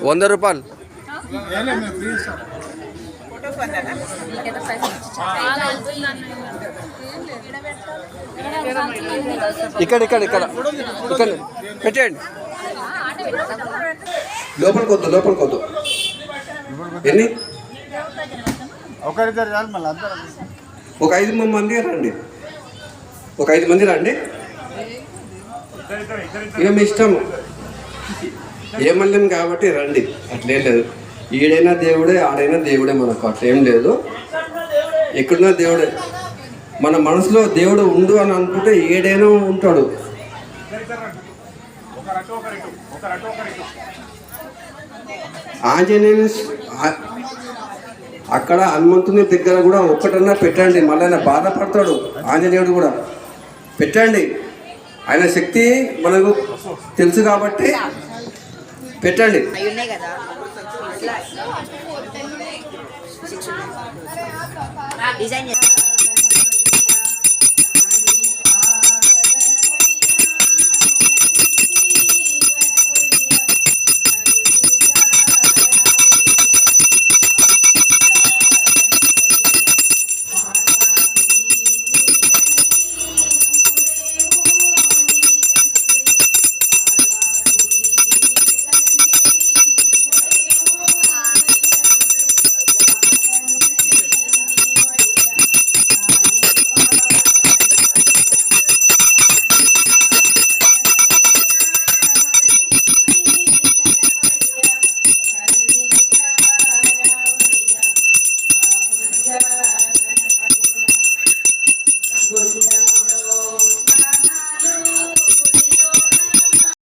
₹100. ఇక్కడ ఇక్కడ ఇక్కడ ఇక్కడ పెట్టేయండి. లోపలికొద్దు ఎన్ని ఒక 5 మంది రండి. ఒక 5 మంది రండి. ఇక మీ ఇష్టం ఏమల్లేం కాబట్టి రండి. అట్లేం లేదు. ఈడైనా దేవుడే, ఆడైనా దేవుడే. మనకు అట్లేం లేదు. ఎక్కడున్నా దేవుడే. మన మనసులో దేవుడు ఉండు అని అనుకుంటే ఏడైనా ఉంటాడు. ఆంజనేయుని అక్కడ హనుమంతుని దగ్గర కూడా ఒక్కటన్నా పెట్టండి. మళ్ళీ ఆయన బాధపడతాడు. ఆంజనేయుడు కూడా పెట్టండి. ఆయన శక్తి మనకు తెలుసు కాబట్టి పెట్టండి. డిజైన్